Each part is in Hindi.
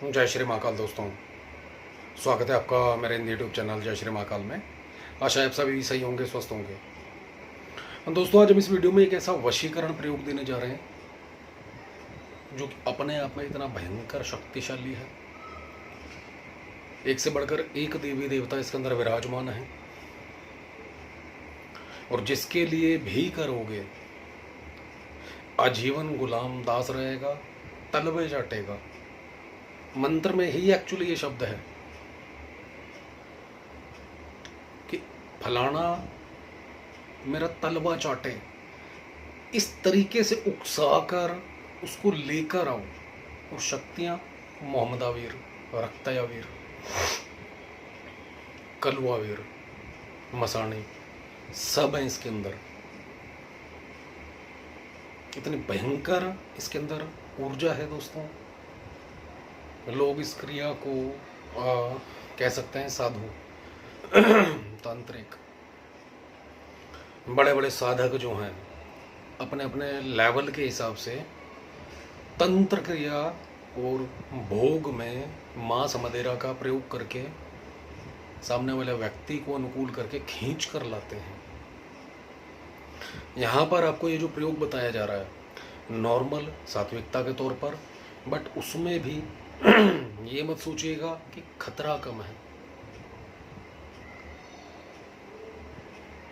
जय श्री महाकाल दोस्तों, स्वागत है आपका मेरे यूट्यूब चैनल जय श्री महाकाल में। आशा है आप सभी सही होंगे, स्वस्थ होंगे। दोस्तों, आज हम इस वीडियो में एक ऐसा वशीकरण प्रयोग देने जा रहे हैं जो कि अपने आप में इतना भयंकर शक्तिशाली है। एक से बढ़कर एक देवी देवता इसके अंदर विराजमान है और जिसके लिए भी करोगे आजीवन गुलाम दास रहेगा, तलवे चाटेगा। मंत्र में ही एक्चुअली ये शब्द है कि फलाना मेरा तलवा चाटे। इस तरीके से उकसाकर उसको लेकर आओ और शक्तियां मोहम्मदावीर, रक्तयावीर, कलवावीर, मसाणी सब हैं इसके अंदर। इतनी भयंकर इसके अंदर ऊर्जा है दोस्तों। लोग इस क्रिया को कह सकते हैं साधु, तांत्रिक, बड़े बड़े साधक जो हैं अपने अपने लेवल के हिसाब से तंत्र क्रिया और भोग में मांस मदिरा का प्रयोग करके सामने वाले व्यक्ति को अनुकूल करके खींच कर लाते हैं। यहाँ पर आपको ये जो प्रयोग बताया जा रहा है नॉर्मल सात्विकता के तौर पर, बट उसमें भी ये मत सोचिएगा कि खतरा कम है।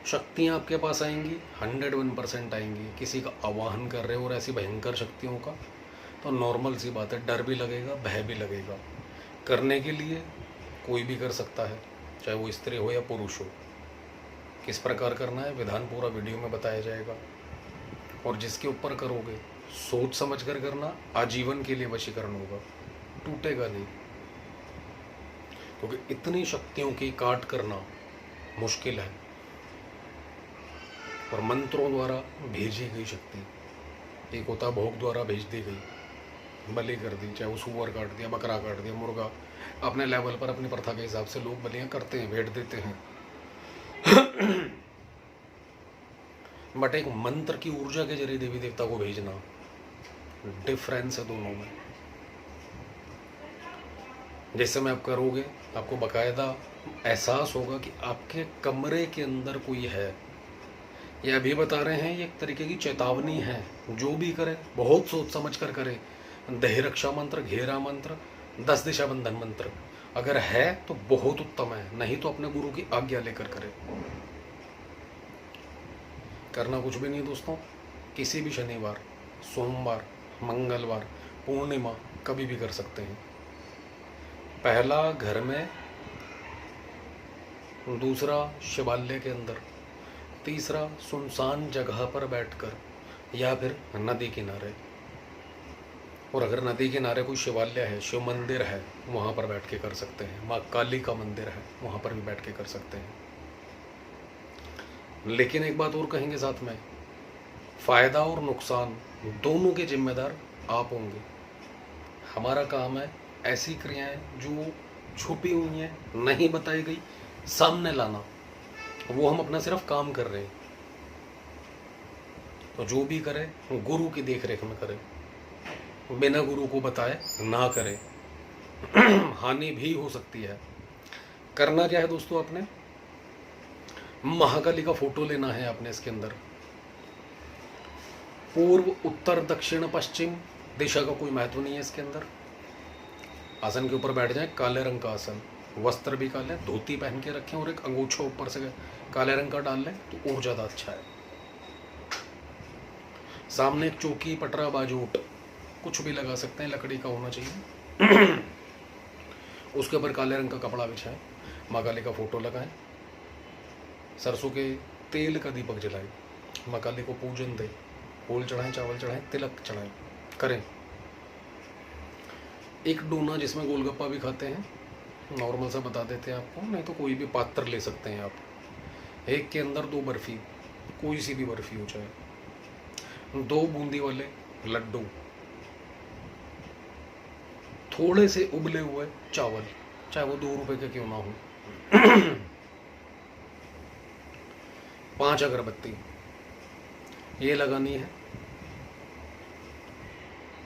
शक्तियां आपके पास आएंगी, 101% आएंगी। किसी का आवाहन कर रहे हो और ऐसी भयंकर शक्तियों का, तो नॉर्मल सी बात है, डर भी लगेगा, भय भी लगेगा। करने के लिए कोई भी कर सकता है, चाहे वो स्त्री हो या पुरुष हो। किस प्रकार करना है विधान पूरा वीडियो में बताया जाएगा। और जिसके ऊपर करोगे सोच समझ कर करना, आजीवन के लिए वशीकरण होगा, टूटेगा नहीं। क्योंकि इतनी शक्तियों की काट करना मुश्किल है और मंत्रों द्वारा भेजी गई शक्ति। एक होता भोग द्वारा भेज दी गई, बलि कर दी, चाहे वो सुअर काट दिया, बकरा काट दिया, मुर्गा। अपने लेवल पर अपनी प्रथा के हिसाब से लोग बलियां करते हैं, भेंट देते हैं। बट एक मंत्र की ऊर्जा के जरिए देवी देवता को भेजना, डिफरेंस है दोनों में। जिस समय आप करोगे आपको बाकायदा एहसास होगा कि आपके कमरे के अंदर कोई है। ये अभी बता रहे हैं, ये एक तरीके की चेतावनी है। जो भी करे बहुत सोच समझ कर करे। देह रक्षा मंत्र, घेरा मंत्र, 10 दिशा बंधन मंत्र अगर है तो बहुत उत्तम है, नहीं तो अपने गुरु की आज्ञा लेकर करे। करना कुछ भी नहीं दोस्तों, किसी भी शनिवार, सोमवार, मंगलवार, पूर्णिमा कभी भी कर सकते हैं। पहला घर में, दूसरा शिवालय के अंदर, तीसरा सुनसान जगह पर बैठकर या फिर नदी किनारे। और अगर नदी किनारे कोई शिवालय है, शिव मंदिर है, वहाँ पर बैठ के कर सकते हैं। माँ काली का मंदिर है, वहाँ पर भी बैठ के कर सकते हैं। लेकिन एक बात और कहेंगे साथ में, फायदा और नुकसान दोनों के जिम्मेदार आप होंगे। हमारा काम है ऐसी क्रियाएं जो छुपी हुई हैं, नहीं बताई गई, सामने लाना। वो हम अपना सिर्फ काम कर रहे हैं। तो जो भी करे गुरु की देखरेख में करे, बिना गुरु को बताए ना करे। हानि भी हो सकती है। करना क्या है दोस्तों, आपने महाकाली का फोटो लेना है। आपने इसके अंदर पूर्व, उत्तर, दक्षिण, पश्चिम दिशा का कोई महत्व नहीं है इसके अंदर। आसन के ऊपर बैठ जाए, काले रंग का आसन, वस्त्र भी काले, धोती पहन के रखें और एक अंगूछा ऊपर से काले रंग का डाल लें तो और ज़्यादा अच्छा है। सामने एक चौकी, पटरा, बाजूट कुछ भी लगा सकते हैं, लकड़ी का होना चाहिए। उसके ऊपर काले रंग का कपड़ा बिछाएं, माँ काली का फोटो लगाएं, सरसों के तेल का दीपक जलाएं, माँ काली को पूजन दें, फूल चढ़ाएं, चावल चढ़ाएं, तिलक चढ़ाएं, करें। एक डूना जिसमें गोलगप्पा भी खाते हैं, नॉर्मल सा बता देते हैं आपको, नहीं तो कोई भी पात्र ले सकते हैं आप। एक के अंदर 2 बर्फी, कोई सी भी बर्फी हो चाहे, 2 बूंदी वाले लड्डू, थोड़े से उबले हुए चावल, चाहे वो 2 रुपए के क्यों ना हो, 5 अगरबत्ती ये लगानी है।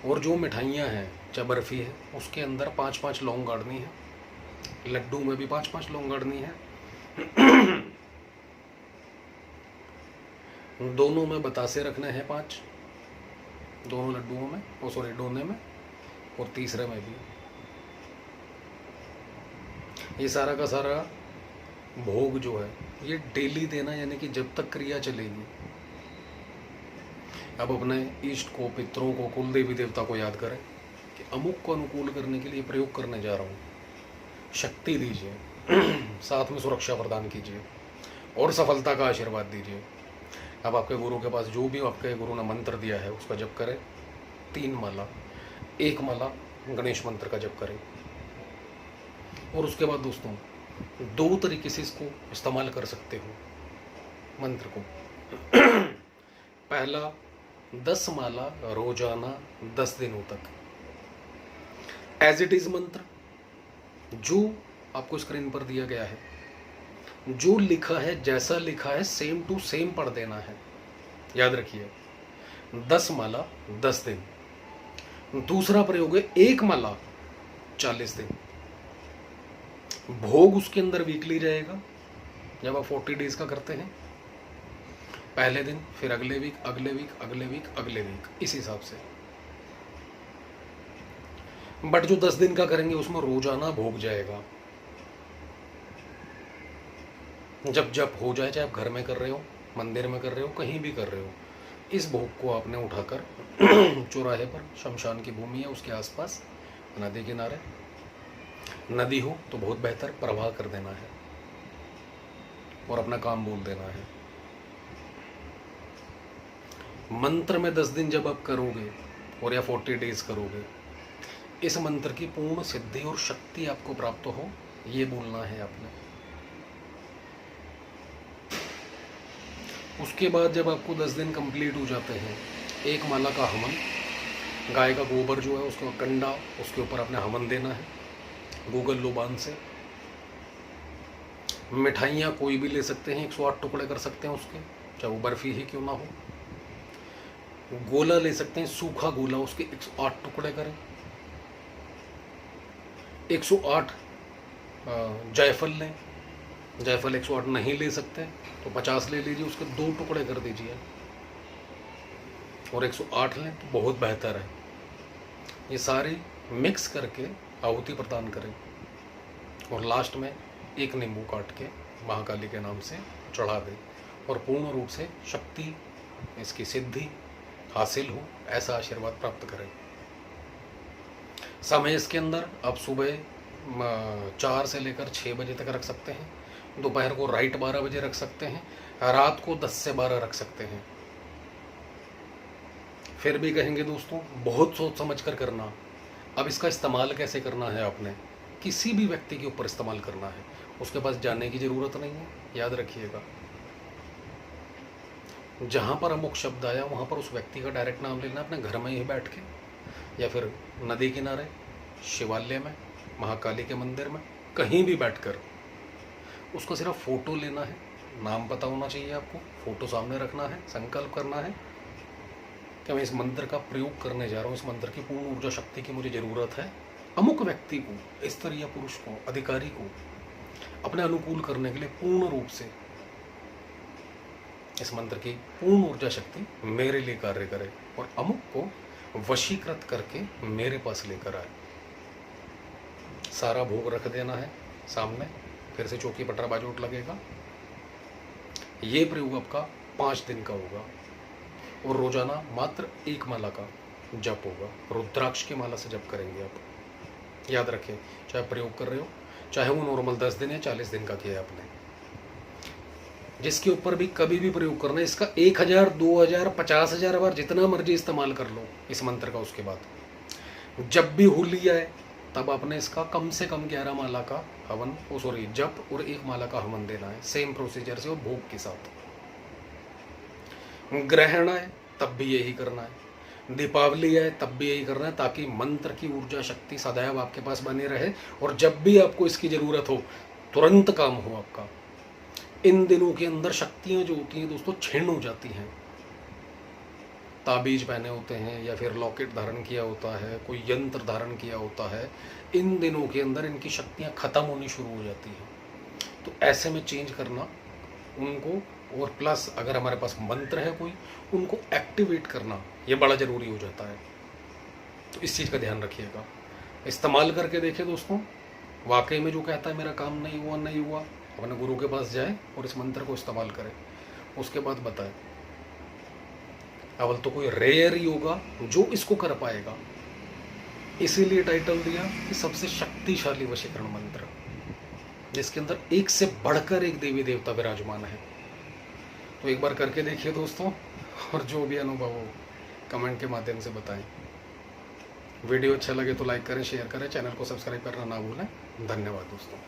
और जो मिठाइयाँ हैं चाहे बर्फ़ी है, उसके अंदर 5-5 लौंग गाड़नी है। लड्डू में भी 5-5 लौंग गाड़नी है। दोनों में बतासे रखने हैं 5, दोनों लड्डुओं में, ओ सॉरी डोने में, और तीसरे में भी। ये सारा का सारा भोग जो है ये डेली देना, यानी कि जब तक क्रिया चलेगी। अब अपने इष्ट को, पितरों को, कुल देवी देवता को याद करें कि अमुक को अनुकूल करने के लिए प्रयोग करने जा रहा हूँ। शक्ति दीजिए, साथ में सुरक्षा प्रदान कीजिए और सफलता का आशीर्वाद दीजिए। अब आपके गुरु के पास जो भी आपके गुरु ने मंत्र दिया है उसका जप करें, 3 माला, 1 माला गणेश मंत्र का जप करें। और उसके बाद दोस्तों 2 तरीके से इसको इस्तेमाल कर सकते हो मंत्र को। पहला, 10 माला रोजाना 10 दिनों तक, एज इट इज मंत्र जो आपको स्क्रीन पर दिया गया है, जो लिखा है, जैसा लिखा है सेम टू सेम पढ़ देना है। याद रखिए, 10 माला 10 दिन। दूसरा प्रयोग है 1 माला 40 दिन। भोग उसके अंदर वीकली रहेगा, जब आप 40 डेज का करते हैं, पहले दिन, फिर अगले वीक, अगले वीक, अगले वीक, अगले वीक, इस हिसाब से। बट जो 10 दिन का करेंगे उसमें रोजाना भोग जाएगा। जब जब हो जाए, चाहे आप घर में कर रहे हो, मंदिर में कर रहे हो, कहीं भी कर रहे हो, इस भोग को आपने उठाकर चौराहे पर, शमशान की भूमि है उसके आसपास, नदी किनारे, नदी हो तो बहुत बेहतर, प्रवाह कर देना है और अपना काम बोल देना है। मंत्र में 10 दिन जब आप करोगे और या 40 डेज करोगे, इस मंत्र की पूर्ण सिद्धि और शक्ति आपको प्राप्त हो, ये बोलना है आपने। उसके बाद जब आपको 10 दिन कंप्लीट हो जाते हैं, 1 माला का हवन, गाय का गोबर जो है उसका कंडा, उसके ऊपर आपने हवन देना है गूगल लोबान से। मिठाइयाँ कोई भी ले सकते हैं, 108 टुकड़े कर सकते हैं उसके, चाहे वो बर्फी ही क्यों ना हो। गोला ले सकते हैं, सूखा गोला, उसके 108 टुकड़े करें। 108 जायफल लें, जायफल 108 नहीं ले सकते तो 50 ले लीजिए, उसके 2 टुकड़े कर दीजिए, और 108 लें तो बहुत बेहतर है। ये सारी मिक्स करके आहुति प्रदान करें और लास्ट में 1 नींबू काट के महाकाली के नाम से चढ़ा दें, और पूर्ण रूप से शक्ति, इसकी सिद्धि हासिल हो, ऐसा आशीर्वाद प्राप्त करें। समय इसके अंदर आप सुबह 4 से लेकर 6 बजे तक रख सकते हैं, दोपहर को राइट 12 बजे रख सकते हैं, रात को 10 से 12 रख सकते हैं। फिर भी कहेंगे दोस्तों बहुत सोच समझ कर करना। अब इसका इस्तेमाल कैसे करना है, आपने किसी भी व्यक्ति के ऊपर इस्तेमाल करना है, उसके पास जाने की ज़रूरत नहीं है। याद रखिएगा, जहाँ पर अमुक शब्द आया वहाँ पर उस व्यक्ति का डायरेक्ट नाम लेना, अपने घर में ही बैठ के, या फिर नदी किनारे, शिवालय में, महाकाली के मंदिर में, कहीं भी बैठकर उसको सिर्फ फ़ोटो लेना है, नाम पता होना चाहिए आपको, फ़ोटो सामने रखना है, संकल्प करना है कि मैं इस मंत्र का प्रयोग करने जा रहा हूँ, इस मंत्र की पूर्ण ऊर्जा शक्ति की मुझे ज़रूरत है। अमुक व्यक्ति को, स्त्री या पुरुष को, अधिकारी को अपने अनुकूल करने के लिए पूर्ण रूप से इस मंत्र की पूर्ण ऊर्जा शक्ति मेरे लिए कार्य करे और अमुक को वशीकृत करके मेरे पास लेकर आए। सारा भोग रख देना है सामने, फिर से चौकी पटरा बाजोट लगेगा। ये प्रयोग आपका 5 दिन का होगा और रोजाना मात्र 1 माला का जप होगा। रुद्राक्ष की माला से जप करेंगे आप। याद रखें, चाहे प्रयोग कर रहे हो, चाहे वो नॉर्मल 10 दिन या 40 दिन का किया है आपने, जिसके ऊपर भी कभी भी प्रयोग करना है, इसका 1000, 2000, 50,000 बार जितना मर्जी इस्तेमाल कर लो इस मंत्र का। उसके बाद जब भी होली आए तब आपने इसका कम से कम 11 माला का हवन, जप और 1 माला का हवन देना है, सेम प्रोसीजर से और भोग के साथ। ग्रहण आए तब भी यही करना है, दीपावली आए तब भी यही करना है, ताकि मंत्र की ऊर्जा शक्ति सदैव आपके पास बनी रहे और जब भी आपको इसकी ज़रूरत हो तुरंत काम हो आपका। इन दिनों के अंदर शक्तियाँ जो होती हैं दोस्तों क्षीण हो जाती हैं, ताबीज पहने होते हैं या फिर लॉकेट धारण किया होता है, कोई यंत्र धारण किया होता है, इन दिनों के अंदर इनकी शक्तियाँ ख़त्म होनी शुरू हो जाती हैं। तो ऐसे में चेंज करना उनको, और प्लस अगर हमारे पास मंत्र है कोई, उनको एक्टिवेट करना ये बड़ा ज़रूरी हो जाता है। तो इस चीज़ का ध्यान रखिएगा, इस्तेमाल करके देखें दोस्तों, वाकई में जो कहता है मेरा काम नहीं हुआ नहीं हुआ, अपने गुरु के पास जाए और इस मंत्र को इस्तेमाल करें, उसके बाद बताएं। अवल तो कोई रेयर ही होगा जो इसको कर पाएगा, इसीलिए टाइटल दिया कि सबसे शक्तिशाली वशीकरण मंत्र, जिसके अंदर एक से बढ़कर एक देवी देवता विराजमान है। तो एक बार करके देखिए दोस्तों, और जो भी अनुभव हो कमेंट के माध्यम से बताएं। वीडियो अच्छा लगे तो लाइक करें, शेयर करें, चैनल को सब्सक्राइब करना ना भूलें। धन्यवाद दोस्तों।